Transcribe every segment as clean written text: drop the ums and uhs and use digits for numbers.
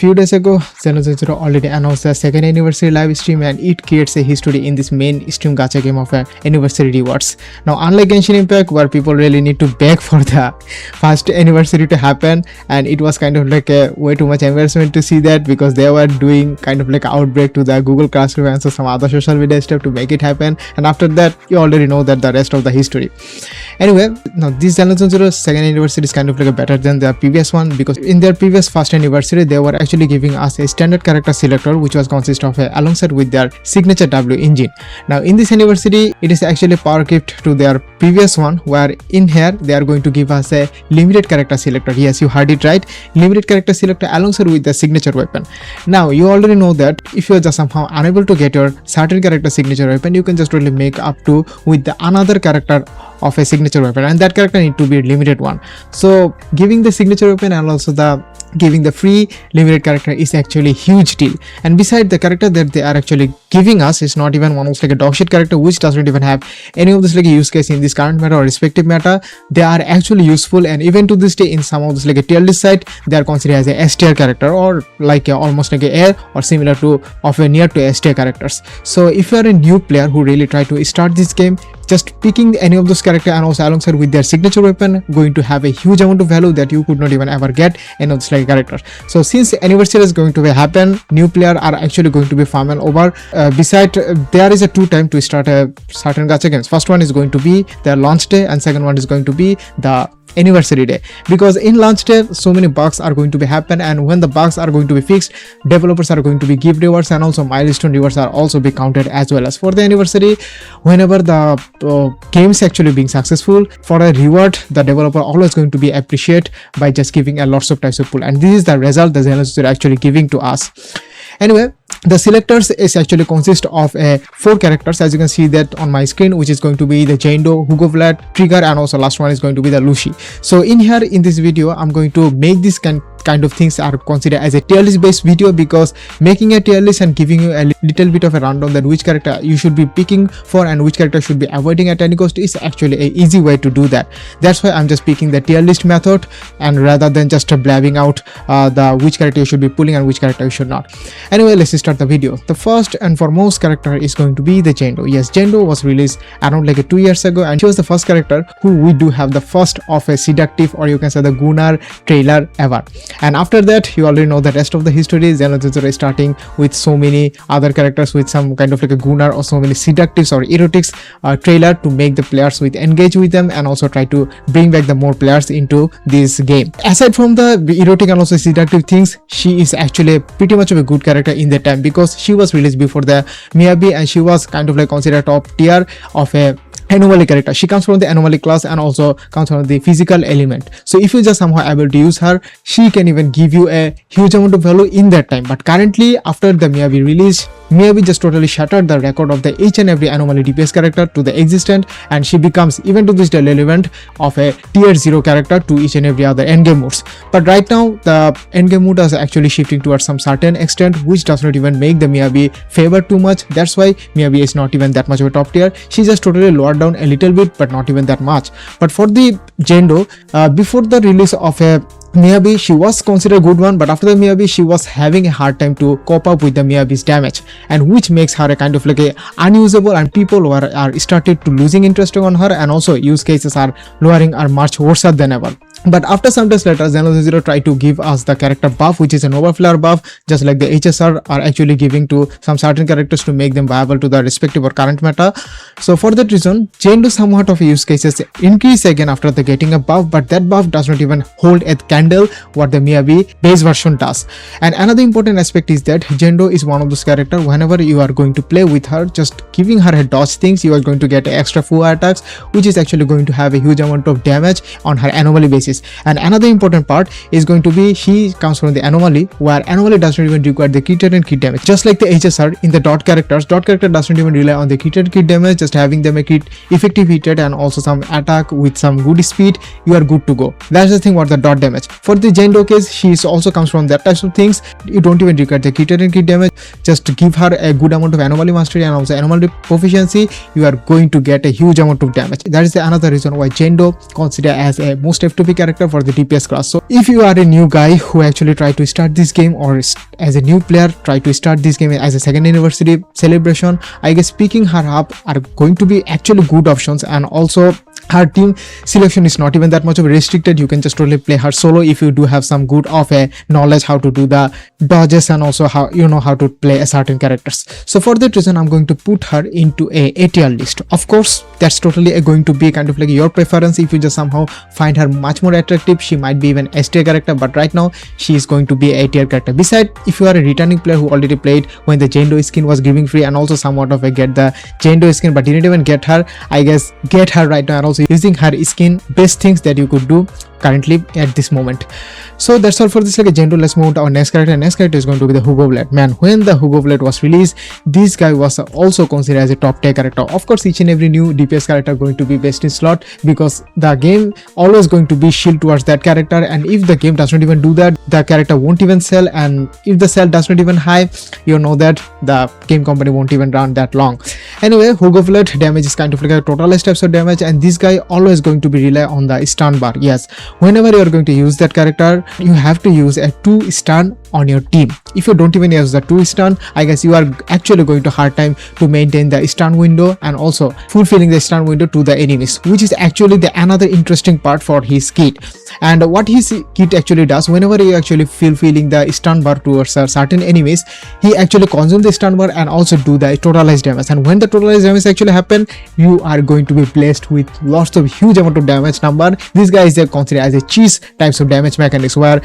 Few days ago, ZZZ already announced the second anniversary live stream, and it creates a history in this main stream gacha game of anniversary rewards. Now, unlike Genshin Impact, where people really need to beg for the first anniversary to happen, and it was kind of like a way too much embarrassment to see that, because they were doing kind of like outbreak to the Google Classroom and so some other social media stuff to make it happen, and after that you already know that the rest of the history. Anyway, now this ZZZ second anniversary is kind of like better than the previous one, because in their previous first anniversary they were actually giving us a standard character selector, which was consist of alongside with their signature W engine. Now in this anniversary, it is actually power gift to their previous one, where in here they are going to give us a limited character selector. Yes, you heard it right, limited character selector alongside with the signature weapon. Now you already know that if you are just somehow unable to get your certain character signature weapon, you can just really make up to with the another character of a signature weapon, and that character need to be a limited one. So giving the signature weapon and also the giving the free limited character is actually a huge deal. And beside the character that they are actually giving us is not even almost like a dogshit character, which doesn't even have any of this like a use case in this current meta or respective meta. They are actually useful, and even to this day in some of this like a tier list side, they are considered as a S tier character, or like a, almost like a air or similar to of a near to S tier characters. So if you are a new player who really try to start this game, just picking any of those characters and also alongside with their signature weapon going to have a huge amount of value that you could not even ever get any of this like character. So since anniversary is going to be happen, new player are actually going to be farming over. Beside there is a two time to start a certain gacha games. First one is going to be their launch day, and second one is going to be the anniversary day, because in launch day so many bugs are going to be happen, and when the bugs are going to be fixed, developers are going to be give rewards, and also milestone rewards are also be counted as well as for the anniversary. Whenever the game is actually being successful, for a reward the developer always going to be appreciate by just giving a lots of types of pool, and this is the result the ZZZ are actually giving to us. Anyway, the selectors is actually consist of 4 characters, as you can see that on my screen, which is going to be the Jendo, Hugo Vlad, Trigger, and also last one is going to be the Lucia. So in here in this video, I'm going to make this kind of things are considered as a tier list based video, because making a tier list and giving you a little bit of a rundown that which character you should be picking for and which character should be avoiding at any cost is actually a easy way to do that. That's why I'm just picking the tier list method, and rather than just blabbing out the which character you should be pulling and which character you should not. Anyway, let's start the video. The first and foremost character is going to be the Jendo. Yes, Jendo was released around like 2 years ago, and she was the first character who we do have the first of a seductive, or you can say the Gunnar trailer ever. And after that, you already know the rest of the history. ZZZ is starting with so many other characters with some kind of like a Gunnar or so many seductives or erotics trailer to make the players with engage with them, and also try to bring back the more players into this game. Aside from the erotic and also seductive things, she is actually pretty much of a good character in that time, because she was released before the Miyabi, and she was kind of like considered top tier of a anomaly character. She comes from the anomaly class and also comes from the physical element. So if you just somehow able to use her, she can even give you a huge amount of value in that time. But currently, after the Miyabi release, Miyabi just totally shattered the record of the each and every anomaly DPS character to the existent, and she becomes even to this day relevant of a tier 0 character to each and every other endgame modes. But right now the endgame mode is actually shifting towards some certain extent, which does not even make the Miyabi favor too much. That's why Miyabi is not even that much of a top tier. She's just totally lowered down a little bit, but not even that much. But for the Jendo, before the release of a Miyabi, she was considered a good one, but after the Miyabi, she was having a hard time to cope up with the Miyabi's damage, and which makes her a kind of like a unusable, and people are started to losing interest on her, and also use cases are lowering are much worse than ever. But after some days later, ZZZ tried to give us the character buff, which is an overflow buff, just like the HSR are actually giving to some certain characters to make them viable to the respective or current meta. So for that reason, Jendo somewhat of use cases increase again after the getting a buff, but that buff does not even hold a candle what the Miyabi base version does. And another important aspect is that Jendo is one of those characters, whenever you are going to play with her, just giving her a dodge things, you are going to get extra 4 attacks, which is actually going to have a huge amount of damage on her anomaly basis. And another important part is going to be she comes from the anomaly, where anomaly does not even require the crit and crit damage. Just like the HSR in the dot character does not even rely on the crit and crit damage, just having them a crit effective hit rate and also some attack with some good speed, you are good to go. That's the thing about the dot damage. For the Jendo case, she also comes from that types of things. You don't even require the crit and crit damage. Just to give her a good amount of anomaly mastery and also anomaly proficiency, you are going to get a huge amount of damage. That is another reason why Jendo considered as a most FTP character for the DPS class. So if you are a new guy who actually try to start this game, or as a new player try to start this game as a second anniversary celebration, I guess picking her up are going to be actually good options. And also her team selection is not even that much of restricted. You can just totally play her solo if you do have some good of a knowledge how to do the dodges, and also how you know how to play a certain characters. So for that reason I'm going to put her into a tier list. Of course that's totally going to be kind of like your preference. If you just somehow find her much more attractive, she might be even S tier character, but right now she is going to be a tier character. Besides, if you are a returning player who already played when the Jendo skin was giving free, and also somewhat of a get the Jendo skin but didn't even get her, I guess get her right now, and also using her skin, best things that you could do currently at this moment. So that's all for this like a Jendo. Let's move on to our next character. Next character is going to be the Hugo Vlad. Man, when the Hugo Vlad was released, this guy was also considered as a top tier character. Of course, each and every new DPS character going to be best in slot, because the game always going to be shield towards that character, and if the game does not even do that, the character won't even sell, and if the sell does not even high, you know that the game company won't even run that long. Anyway, Hugo Vlad damage is kind of like a totalized types of damage, and this guy always going to be rely on the stun bar. Yes, whenever you are going to use that character, you have to use a 2 stun on your team. If you don't even use the 2 stun, I guess you are actually going to hard time to maintain the stun window and also fulfilling the stun window to the enemies, which is actually the another interesting part for his kit. And what his kit actually does, whenever you actually fulfilling the stun bar towards certain enemies, he actually consume the stun bar and also do the totalized damage. And when the totalized damage actually happen, you are going to be blessed with lots of huge amount of damage number. This guy is considered as a cheese types of damage mechanics, where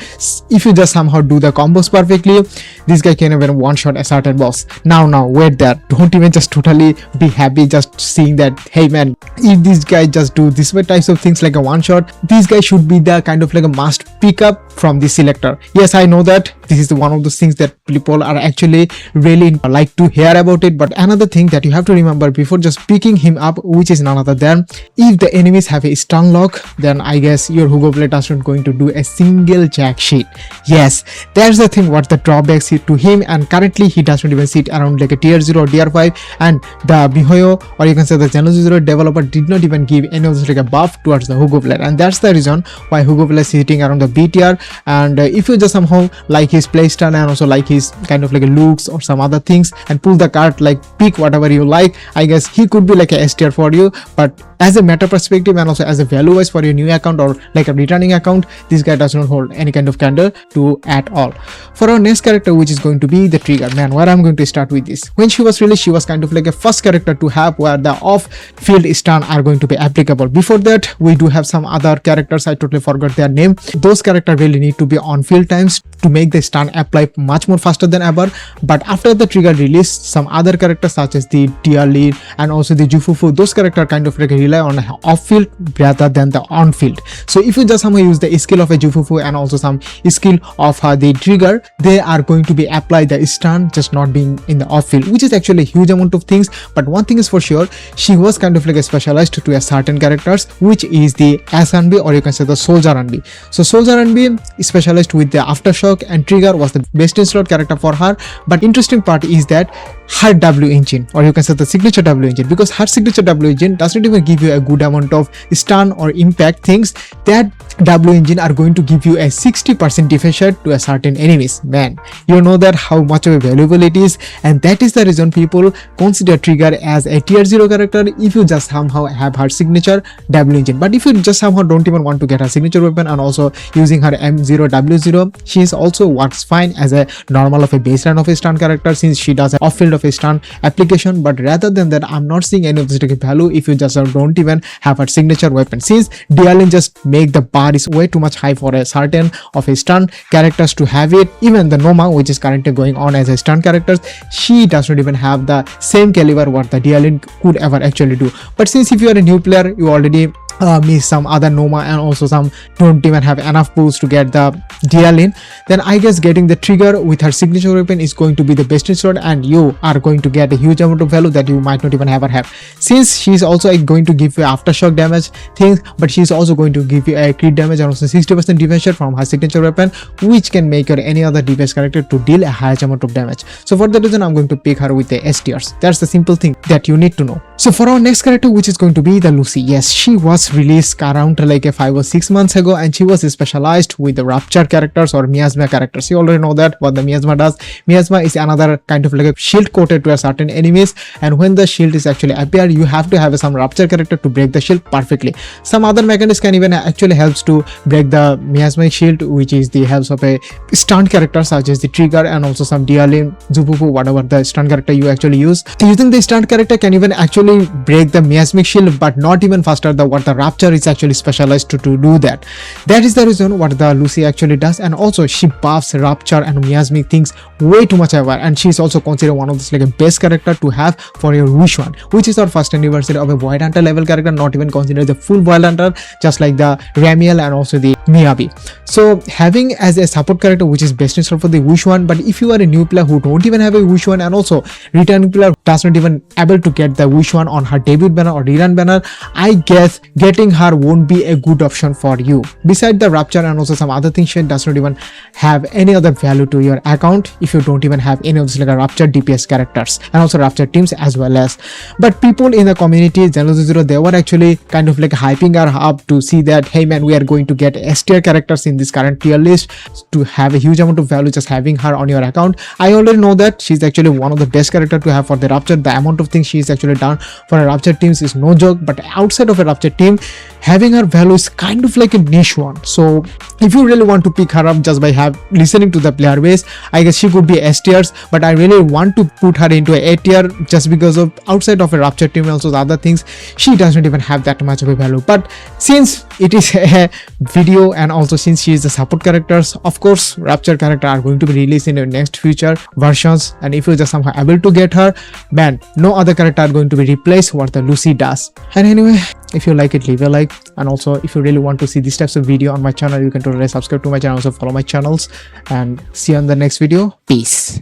if you just somehow do the combos perfectly, this guy can even one shot a certain boss. Now wait there, don't even just totally be happy just seeing that, hey man, if this guy just do this types of things like a one shot, this guy should be the kind of like a must pick up from the selector. Yes, I know that this is one of those things that people are actually really like to hear about it, but another thing that you have to remember before just picking him up, which is none other than, if the enemies have a stun lock, then I guess your Hugo Vlad is not going to do a single jack shit. Yes, that's the thing what the drawbacks to him, and currently he does not even sit around like a tier 0 or tier 5, and the miHoYo, or you can say the ZZZ developer, did not even give any of this like a buff towards the Hugo Vlad, and that's the reason why Hugo Vlad is sitting around the B tier. And if you just somehow like his playstyle and also like his kind of like a looks or some other things and pull the card, like pick whatever you like, I guess he could be like a S tier for you. But as a meta perspective and also as a value wise for your new account or like a returning account, this guy does not hold any kind of candle to at all. For our next character, which is going to be the Trigger. Man, where I'm going to start with this, when she was released, she was kind of like a first character to have where the off field stun are going to be applicable. Before that, we do have some other characters, I totally forgot their name. Those characters really need to be on field times to make the stun apply much more faster than ever. But after the Trigger release, some other characters such as the Tia Lead and also the Jufufu, those characters kind of like rely on off field rather than the on field. So if you just somehow use the skill of a Jufufu and also some skill of the Trigger, they are going to be apply the stun just not being in the off field, which is actually a huge amount of things. But one thing is for sure, she was kind of like a specialized to a certain characters, which is the S&B, or you can say the Soldier R&B. So Soldier R&B is specialized with the Aftershock, and Trigger was the best in slot character for her. But interesting part is that her W engine, or you can say the signature W engine, because her signature W engine does not even give you a good amount of stun or impact things, that W engine are going to give you a 60% defense shot to a certain enemies. Man, you know that how much of a valuable it is, and that is the reason people consider Trigger as a tier 0 character if you just somehow have her signature W engine. But if you just somehow don't even want to get her signature weapon and also using her M0 W0, she is also works fine as a normal of a baseline of a stun character, since she does an off field of a stun application. But rather than that, I'm not seeing any of this value if you just don't even have her signature weapon, since DLN just make the bar is way too much high for a certain of a stun characters to have it. Even the Noma, which is currently going on as a stun characters, she does not even have the same caliber what the DLN could ever actually do. But since if you are a new player, you already miss some other Noma and also some don't even have enough pulls to get the DLN, then I guess getting the Trigger with her signature weapon is going to be the best in slot, and you are going to get a huge amount of value that you might not even ever have, since she's also going to give you aftershock damage things, but she's also going to give you a crit damage and also 60% defense shot from her signature weapon, which can make your any other DPS character to deal a high amount of damage. So for that reason, I'm going to pick her with the S tiers. That's the simple thing that you need to know. So for our next character, which is going to be the Lucy. Yes, she was was released around like 5 or 6 months ago, and she was specialized with the Rapture characters or miasma characters. You already know that what the miasma does. Miasma is another kind of like a shield quoted to a certain enemies, and when the shield is actually appear, you have to have some Rapture character to break the shield perfectly. Some other mechanics can even actually helps to break the miasma shield, which is the helps of a stunt character such as the Trigger and also some Dialin, Zupupu, whatever the stunt character you actually use. Using the stunt character can even actually break the miasmic shield, but not even faster than what the Rapture is actually specialized to do that. That is the reason what the Lucia actually does, and also she buffs Rapture and miasmic things way too much ever, and she is also considered one of the like a best character to have for your Wish one, which is our first anniversary of a Void Hunter level character, not even considered the full Void Hunter, just like the Ramiel and also the Miyabi. So having as a support character which is best installed for the Wish one, but if you are a new player who don't even have a Wish one, and also returning player does not even able to get the Wish one on her debut banner or rerun banner, I guess getting her won't be a good option for you. Beside the Rapture and also some other things, she does not even have any other value to your account if you don't even have any of these like a Rapture DPS characters and also Rapture teams as well as. But people in the community ZZZ, they were actually kind of like hyping her up to see that, hey man, we are going to get S tier characters in this current tier list to have a huge amount of value just having her on your account. I already know that she's actually one of the best character to have for the Rapture. The amount of things she's actually done for a Rapture teams is no joke, but outside of a Rapture team, having her value is kind of like a niche one. So if you really want to pick her up just by listening to the player base, I guess she could be S tiers, but I really want to put her into a tier just because of outside of a Rapture team and also the other things, she doesn't even have that much of a value. But since it is a video and also since she is the support characters, of course Rapture character are going to be released in the next future versions, and if you just somehow able to get her, man, no other character are going to be replaced what the Lucy does. And anyway, if you like it, leave a like, and also if you really want to see these types of video on my channel, you can totally subscribe to my channel, also follow my channels, and see you on the next video. Peace.